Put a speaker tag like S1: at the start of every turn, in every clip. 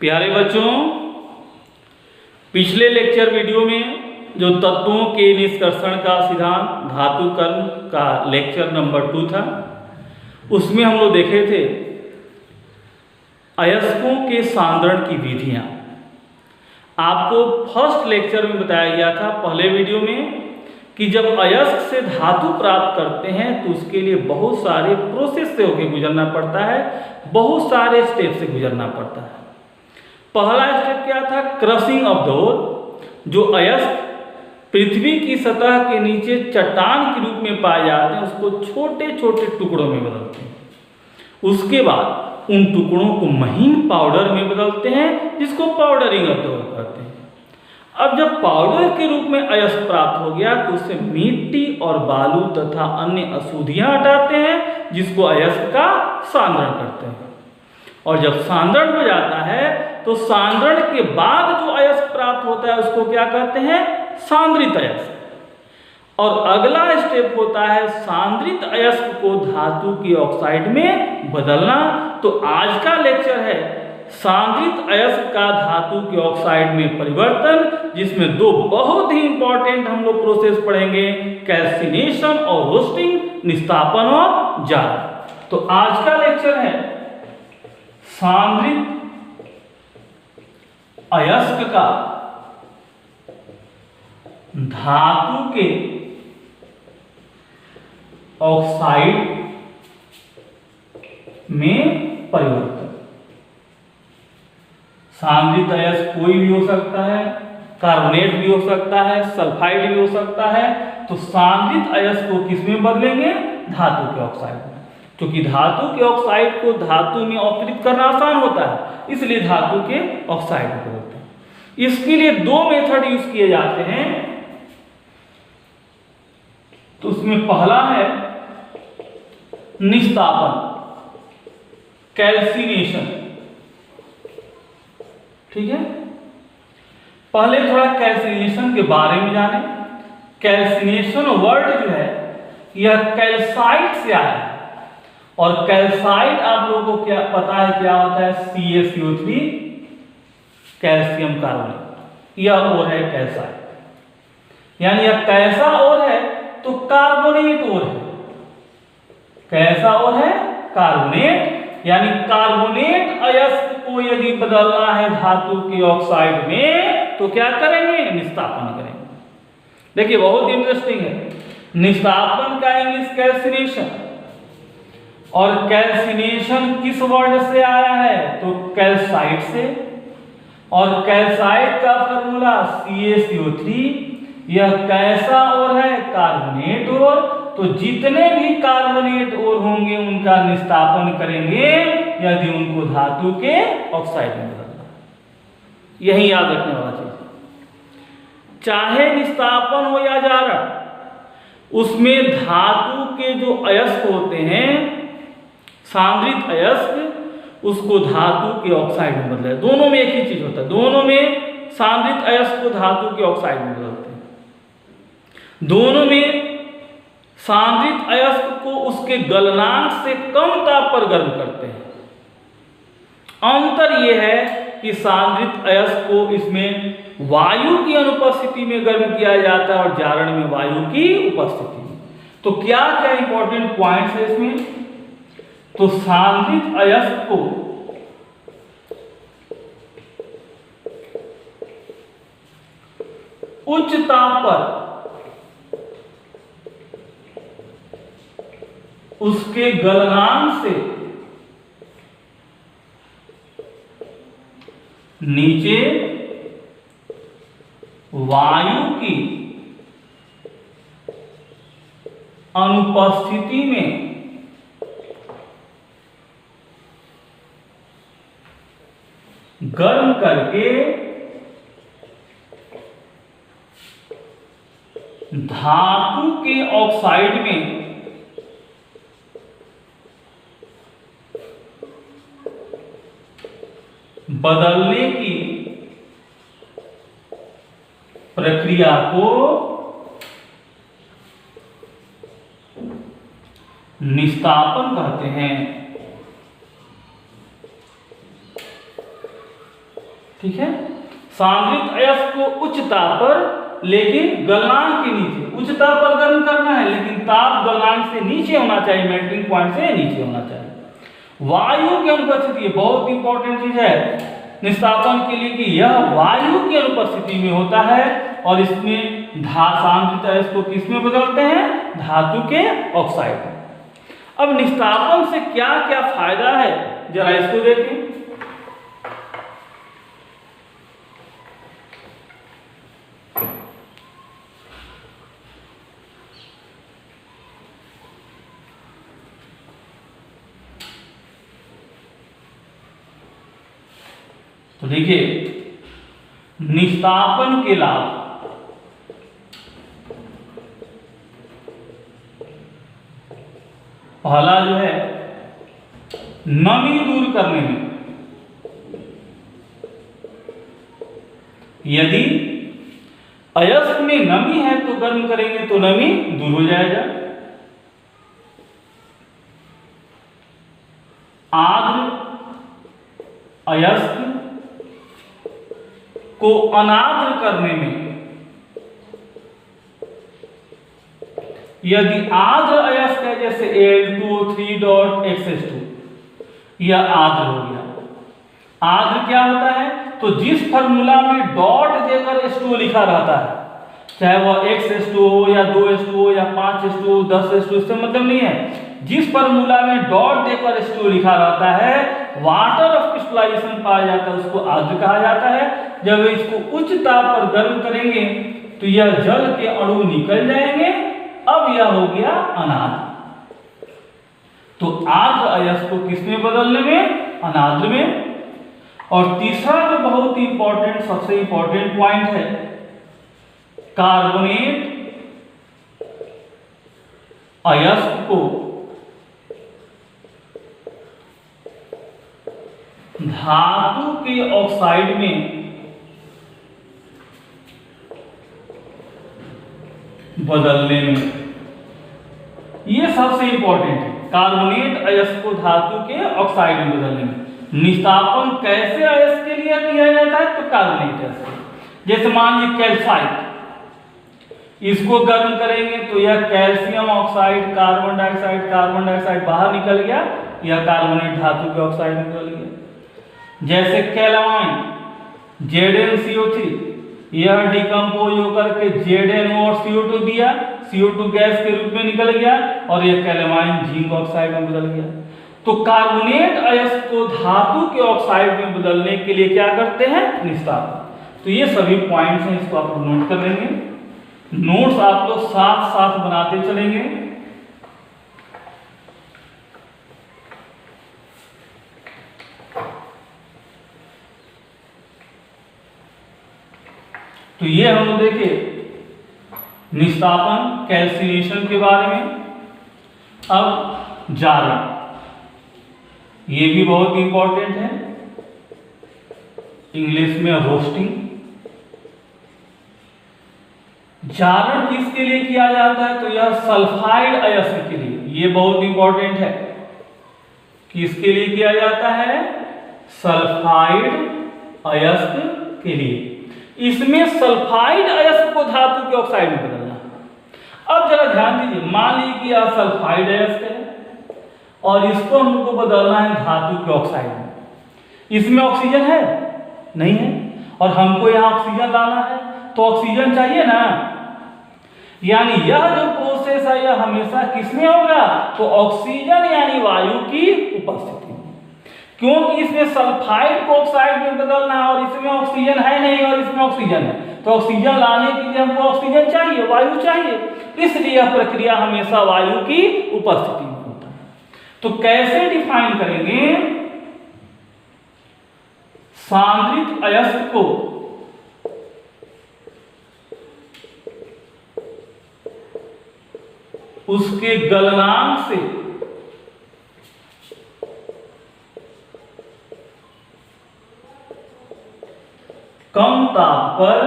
S1: प्यारे बच्चों, पिछले लेक्चर वीडियो में जो तत्वों के निष्कर्षण का सिद्धांत धातु कर्म का लेक्चर नंबर 2 था, उसमें हम लोग देखे थे अयस्कों के सांद्रण की विधियां। आपको फर्स्ट लेक्चर में बताया गया था पहले वीडियो में कि जब अयस्क से धातु प्राप्त करते हैं तो उसके लिए बहुत सारे प्रोसेस से होकर गुजरना पड़ता है, बहुत सारे स्टेप से गुजरना पड़ता है। पहला स्टेप क्या था? Crushing of the ore. जो अयस्क पृथ्वी की सतह के नीचे चट्टान के रूप में पाए जाते हैं उसको छोटे छोटे टुकड़ों में बदलते हैं। उसके बाद उन टुकड़ों को महीन पाउडर में बदलते हैं जिसको पाउडरिंग ऑफ द ओर कहते हैं। अब जब पाउडर के रूप में अयस्क प्राप्त हो गया तो उससे मिट्टी और बालू तथा अन्य अशुद्धियां हटाते हैं जिसको अयस्क का सांद्रण करते हैं। और जब सांद्रण हो जाता है तो सांद्रण के बाद जो अयस्क प्राप्त होता है उसको क्या कहते हैं? सांद्रित अयस्क। और अगला स्टेप होता है सांद्रित अयस्क को धातु की ऑक्साइड में बदलना। तो आज का लेक्चर है सांद्रित अयस्क का धातु के ऑक्साइड में परिवर्तन, जिसमें दो बहुत ही इंपॉर्टेंट हम लोग प्रोसेस पढ़ेंगे, कैल्सिनेशन और रोस्टिंग, निस्तापन और जारण। तो आज का लेक्चर है सांद्रित अयस्क का धातु के ऑक्साइड में परिवर्तन। सांद्रित अयस्क कोई भी हो सकता है, कार्बोनेट भी हो सकता है, सल्फाइड भी हो सकता है। तो सांद्रित अयस्क को किस में बदलेंगे? धातु के ऑक्साइड में। क्योंकि धातु के ऑक्साइड को धातु में ऑक्सीकृत करना आसान होता है, इसलिए धातु के ऑक्साइड में बदलते हैं। इसके लिए दो मेथड यूज किए जाते हैं। तो उसमें पहला है निस्तापन, कैल्सिनेशन। ठीक है, पहले थोड़ा कैल्सिनेशन के बारे में जाने। कैल्सिनेशन वर्ड जो है यह कैल्साइट से आया है। और कैल्साइट आप लोगों को क्या पता है क्या होता है? CaCO3 कैल्शियम कार्बोनेट, यह और है कैल्साइट। यानी यह कैसा और है? तो कार्बोनेट और है। कैसा और है? कार्बोनेट। यानी कार्बोनेट अयस्क को यदि बदलना है धातु के ऑक्साइड में तो क्या करेंगे? निस्तापन करेंगे। देखिए बहुत इंटरेस्टिंग है। निस्तापन का इंग्लिश कैल्सिनेशन। और कैल्सिनेशन किस वर्ड से आया है? तो कैल्साइट से। और कैल्साइट का फॉर्मूला CaCO3। यह कैसा और है? कार्बोनेट और। तो जितने भी कार्बोनेट और होंगे उनका निस्तापन करेंगे यदि उनको धातु के ऑक्साइड में बदलना है। यही याद रखने वाला चीज। चाहे निस्तापन हो या जारण, उसमें धातु के जो अयस्क होते हैं, सांद्रित अयस्क, उसको धातु के ऑक्साइड में बदले। दोनों में एक ही चीज होता है, दोनों में सांद्रित अयस्क को धातु के ऑक्साइड में बदलते हैं। दोनों में सांद्रित अयस्क को उसके गलनांक से कम ताप पर गर्म करते हैं। अंतर यह है कि सांद्रित अयस्क को इसमें वायु की अनुपस्थिति में गर्म किया जाता है और जारण में वायु की उपस्थिति में। तो क्या क्या इंपॉर्टेंट पॉइंट्स है इसमें? तो सांद्रित अयस्क को उच्च ताप पर उसके गलनांक से नीचे वायु की अनुपस्थिति में गर्म करके धातु के ऑक्साइड में बदलने की प्रक्रिया को निस्तापन कहते हैं। ठीक है, सांद्रित अयस्क को उच्च ताप पर लेकिन गलनांक के नीचे, उच्च ताप पर गर्म करना है लेकिन ताप गलनांक से नीचे होना चाहिए, मेल्टिंग पॉइंट से नीचे होना चाहिए। वायु की अनुपस्थिति बहुत इंपॉर्टेंट चीज है निस्तापन के लिए कि यह वायु की अनुपस्थिति में होता है और इसमें सांद्रित अयस्क को किस में बदलते हैं, धातु के ऑक्साइड में। अब निस्तापन से क्या क्या फायदा है जरा इसको देखें। तो देखिए निस्तापन के लाभ, पहला जो है नमी दूर करने में, यदि अयस्क में नमी है तो गर्म करेंगे तो नमी दूर हो जाएगा। आर्द्र अयस्क को अनार्द्र करने में, यदि आर्द्र अयस्क है जैसे Al2O3.X2 यह आर्द्र हो गया। आर्द्र क्या होता है, तो जिस फार्मूला में डॉट देकर H2O लिखा रहता है, चाहे वह X हो या 2H2O या 5H2O 10H2O, इससे मतलब नहीं है। जिस फार्मूला में डॉट देकर H2O लिखा रहता है, वाटर ऑफ क्रिस्टलाइजेशन पाया जाता है, उसको आर्द्र कहा जाता है। जब इसको उच्च ताप पर गर्म करेंगे तो यह जल के अणु निकल जाएंगे, अब यह हो गया अनार्द्र। तो आर्द्र अयस्क को किसमें बदलने में, अनार्द्र में। और तीसरा जो बहुत ही इंपॉर्टेंट, सबसे इंपॉर्टेंट पॉइंट है, कार्बोनेट अयस्क को धातु के ऑक्साइड में बदलने में, यह सबसे इंपॉर्टेंट है, कार्बोनेट अयस्क को धातु के ऑक्साइड में बदलने में। निस्तापन कैसे अयस्क के लिए किया जाता है, तो कार्बोनेट अयस्क, जैसे मान लीजिए कैल्साइट, इसको गर्म करेंगे तो यह कैल्शियम ऑक्साइड, कार्बन डाइऑक्साइड बाहर निकल गया, यह कार्बोनेट धातु के ऑक्साइड में बदल गया। जैसे कैलामाइन ZnCO3, यह डिकम्पोज होकर के ZnO और CO2 दिया, CO2 गैस के रूप में निकल गया और यह कैलामाइन जिंक ऑक्साइड में बदल गया। तो कार्बोनेट अयस्क को धातु के ऑक्साइड में बदलने के लिए क्या करते हैं, निस्तापन। तो ये सभी पॉइंट्स हैं, इसको आप नोट कर लेंगे। नोट्स आप लोग साथ साथ बनाते चलेंगे। तो ये हम लोग देखे निस्तापन, कैल्सिनेशन के बारे में। अब जारण, ये भी बहुत इंपॉर्टेंट है, इंग्लिश में रोस्टिंग। जारण किसके लिए किया जाता है, तो यह सल्फाइड अयस्क के लिए, ये बहुत इंपॉर्टेंट है। किसके लिए किया जाता है, सल्फाइड अयस्क के लिए। इसमें सल्फाइड अयस्क को धातु के ऑक्साइड में बदलना। अब जरा ध्यान दीजिए, मान लीजिए कि यह सल्फाइड अयस्क है और इसको हमको बदलना है धातु के ऑक्साइड में। इसमें ऑक्सीजन है नहीं है, और हमको यहाँ ऑक्सीजन लाना है, तो ऑक्सीजन चाहिए ना। यानी यह जो प्रोसेस है यह हमेशा किसमें होगा, तो ऑक्सीजन यानी वायु की उपस्थिति में। क्योंकि इसमें सल्फाइड को ऑक्साइड में बदलना है और इसमें ऑक्सीजन है नहीं और इसमें ऑक्सीजन है, तो ऑक्सीजन लाने के लिए हमको ऑक्सीजन चाहिए, वायु चाहिए, इसलिए यह प्रक्रिया हमेशा वायु की उपस्थिति में होता है। तो कैसे डिफाइन करेंगे, सांद्रित अयस्क को उसके गलनांक से कम ताप पर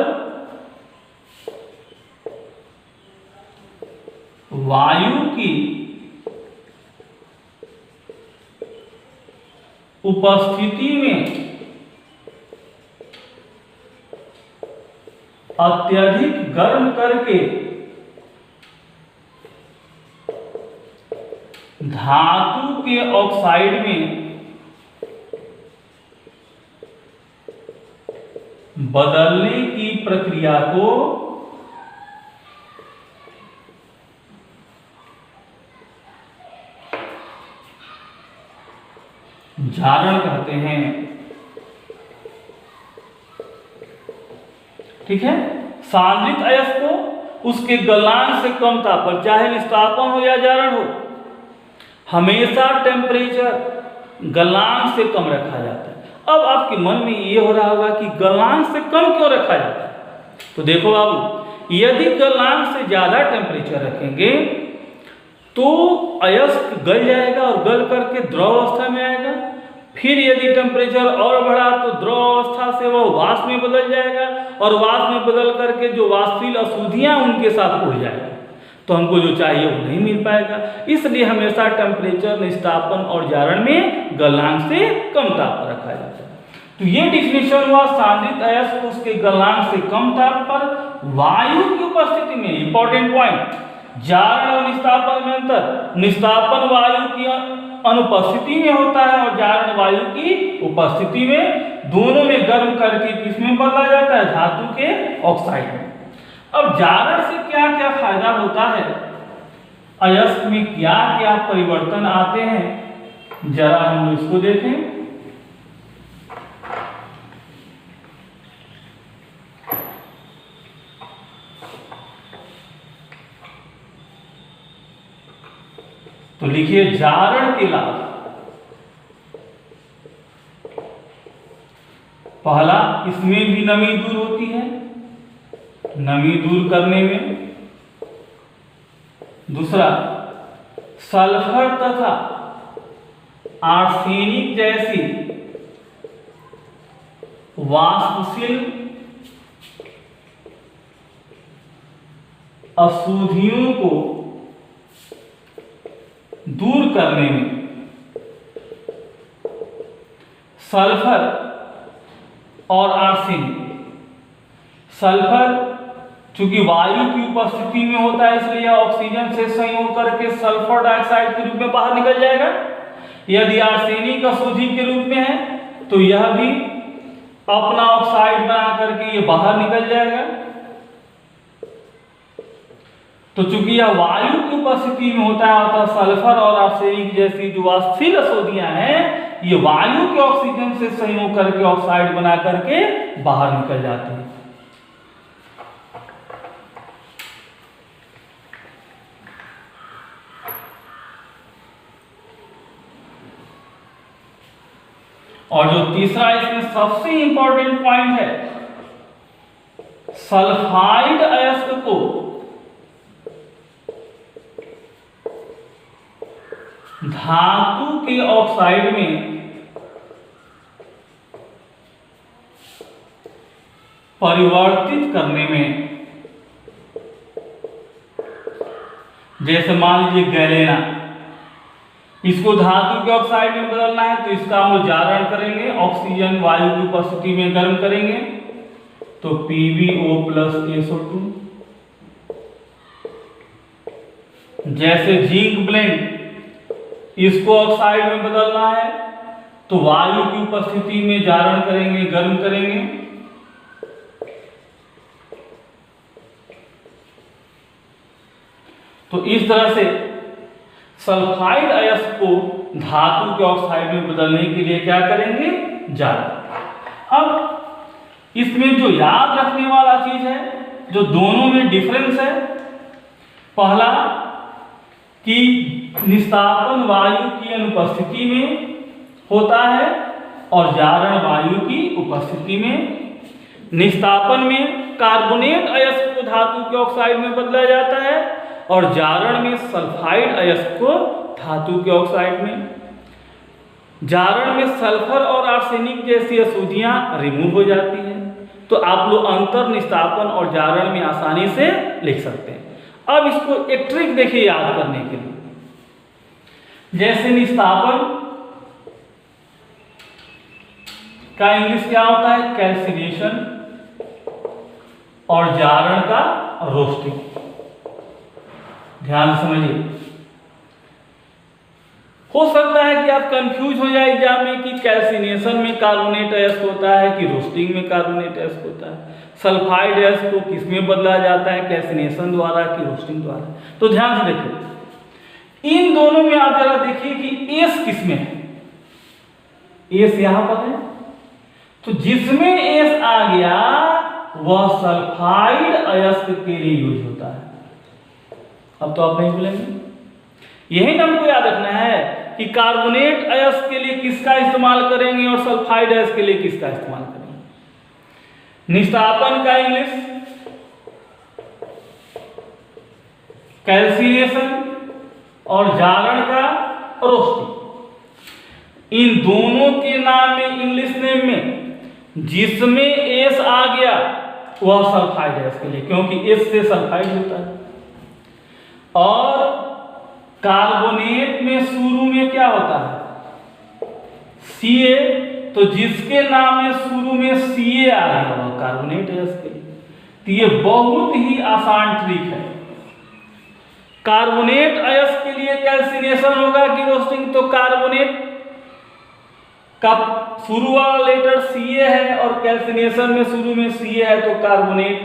S1: वायु की उपस्थिति में अत्यधिक गर्म करके धातु के ऑक्साइड में बदलने की प्रक्रिया को जारण कहते हैं। ठीक है, सांद्रित अयस्क को उसके गलनांक से कम ताप पर, चाहे निस्तापन हो या जारण हो, हमेशा टेम्परेचर गलनांक से कम रखा जाता है। अब आपके मन में ये हो रहा होगा कि गलनांक से कम क्यों रखा जाता है? तो देखो बाबू, यदि गलनांक से ज्यादा टेम्परेचर रखेंगे तो अयस्क गल जाएगा और गल करके द्रव अवस्था में आएगा। फिर यदि टेम्परेचर और बढ़ा तो द्रव अवस्था से वह वाष्प में बदल जाएगा और वाष्प में बदल करके जो वाष्पशील अशुद्धियां उनके साथ उड़ जाएगा, तो हमको जो चाहिए वो नहीं मिल पाएगा। इसलिए हमेशा टेम्परेचर निस्तापन और जारण में गलनांक से कम ताप पर रखा जाता है। तो ये डिफिनेशन हुआ सांद्रित अयस्क उसके गलनांक से कम ताप पर वायु की उपस्थिति में। इंपॉर्टेंट पॉइंट, जारण और निस्तापन में अंतर। निस्तापन वायु की अनुपस्थिति में होता है और जारण वायु की उपस्थिति में। दोनों में गर्म करके किसमें बदला जाता है? धातु के ऑक्साइड में। अब जारण से क्या क्या फायदा होता है, अयस्क में क्या क्या परिवर्तन आते हैं, जरा हम इसको देखें। तो लिखिए जारण के लाभ। पहला, इसमें भी नमी दूर होती है, नमी दूर करने में। दूसरा, सल्फर तथा आर्सेनिक जैसी वाष्पशील अशुद्धियों को दूर करने में। सल्फर और आर्सेनिक, सल्फर चूंकि वायु की उपस्थिति में होता है इसलिए ऑक्सीजन से संयोग करके सल्फर डाइऑक्साइड के रूप में बाहर निकल जाएगा। यदि आर्सेनिक अशुद्धि के रूप में है तो यह भी अपना ऑक्साइड बना करके ये बाहर निकल जाएगा। तो चूंकि यह वायु की उपस्थिति में होता है अतः सल्फर और आर्सेनिक जैसी जो वाष्पशील अशुद्धियां हैं ये वायु के ऑक्सीजन से संयोग करके ऑक्साइड बना करके बाहर निकल जाते हैं। और जो तीसरा इसमें सबसे इंपॉर्टेंट पॉइंट है, सल्फाइड अयस्क को धातु के ऑक्साइड में परिवर्तित करने में, जैसे मान लीजिए गैलेना, इसको धातु के ऑक्साइड में बदलना है तो इसका हम लोग जारण करेंगे, ऑक्सीजन वायु की उपस्थिति में गर्म करेंगे तो PbO प्लस SO2। जैसे जिंक ब्लेंड, इसको ऑक्साइड में बदलना है तो वायु की उपस्थिति में जारण करेंगे, गर्म करेंगे। तो इस तरह से सल्फाइड अयस्क को धातु के ऑक्साइड में बदलने के लिए क्या करेंगे? जारण। अब इसमें जो याद रखने वाला चीज है, जो दोनों में डिफरेंस है, पहला कि निस्तापन वायु की अनुपस्थिति में होता है और जारण वायु की उपस्थिति में। निस्तापन में कार्बोनेट अयस्क को धातु के ऑक्साइड में बदला जाता है और जारण में सल्फाइड अयस्क को धातु के ऑक्साइड में। जारण में सल्फर और आर्सेनिक जैसी अशुद्धियां रिमूव हो जाती हैं। तो आप लोग अंतर निस्तापन और जारण में आसानी से लिख सकते हैं। अब इसको एक ट्रिक देखिए याद करने के लिए। जैसे निस्तापन का इंग्लिश क्या होता है? कैल्सिनेशन। और जारण का रोस्टिंग। ध्यान समझिए, हो सकता है कि आप कंफ्यूज हो जाए एग्जाम में कि कैल्सिनेशन में कार्बोनेट अयस्क होता है कि रोस्टिंग में कार्बोनेट अयस्क होता है, सल्फाइड अयस्क को किस में बदला जाता है, कैल्सिनेशन द्वारा कि रोस्टिंग द्वारा। तो ध्यान से देखिए, इन दोनों में आप जरा देखिए कि एस किस में है। एस यहां पर है, तो जिसमें एस आ गया वह सल्फाइड अयस्क के लिए यूज होता है। अब तो आप नहीं भूलेंगे, यही ना हमको याद रखना है कि कार्बोनेट अयस्क के लिए किसका इस्तेमाल करेंगे और सल्फाइड अयस्क के लिए किसका इस्तेमाल करेंगे। निस्तापन का इंग्लिश कैल्सिनेशन और जारण का रोस्टिंग। इन दोनों के नाम में, इंग्लिश नेम में जिसमें एस आ गया वह सल्फाइड अयस्क के लिए, क्योंकि एस से सल्फाइड होता है। और कार्बोनेट में शुरू में क्या होता है, Ca, तो जिसके नाम में शुरू में Ca आ गया वह कार्बोनेट अयस्क के लिए। तो ये बहुत ही आसान ट्रिक है। कार्बोनेट अयस्क के लिए कैल्सिनेशन होगा कि रोस्टिंग, तो कार्बोनेट का शुरू वाला लेटर Ca है और कैल्सिनेशन में शुरू में Ca है, तो कार्बोनेट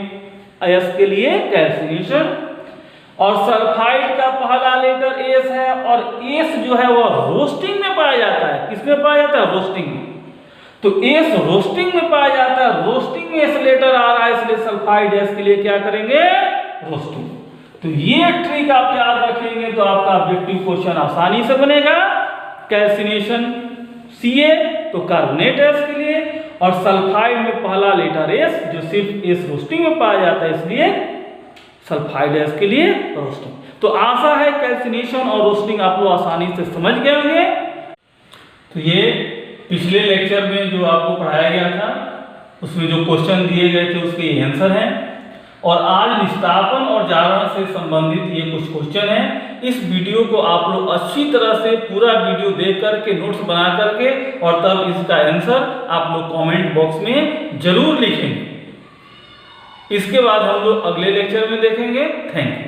S1: अयस्क के लिए कैल्सिनेशन। और सल्फाइड का पहला लेटर एस है और एस जो है वह रोस्टिंग में पाया जाता है। किसमें पाया जाता है, रोस्टिंग में। तो एस रोस्टिंग में पाया जाता है, रोस्टिंग में एस लेटर आ रहा है, इसलिए सल्फाइड एस के लिए क्या करेंगे, रोस्टिंग। तो ये ट्रिक आप याद रखेंगे तो आपका ऑब्जेक्टिव क्वेश्चन आसानी से बनेगा। कैल्सिनेशन Ca तो कार्बोनेट एस के लिए, और सल्फाइड में पहला लेटर एस जो सिर्फ एस रोस्टिंग में पाया जाता है, इसलिए सल्फाइड अयस्क के लिए रोस्टिंग। तो आशा है कैल्सिनेशन और रोस्टिंग आप लोग आसानी से समझ गए होंगे। तो ये पिछले लेक्चर में जो आपको पढ़ाया गया था उसमें जो क्वेश्चन दिए गए थे उसके आंसर हैं, और आज निस्तापन और जारण से संबंधित ये कुछ क्वेश्चन हैं। इस वीडियो को आप लोग अच्छी तरह से पूरा वीडियो देख करके नोट्स बना करके और तब इसका आंसर आप लोग कमेंट बॉक्स में जरूर लिखेंगे। इसके बाद हम लोग अगले लेक्चर में देखेंगे। Thank you.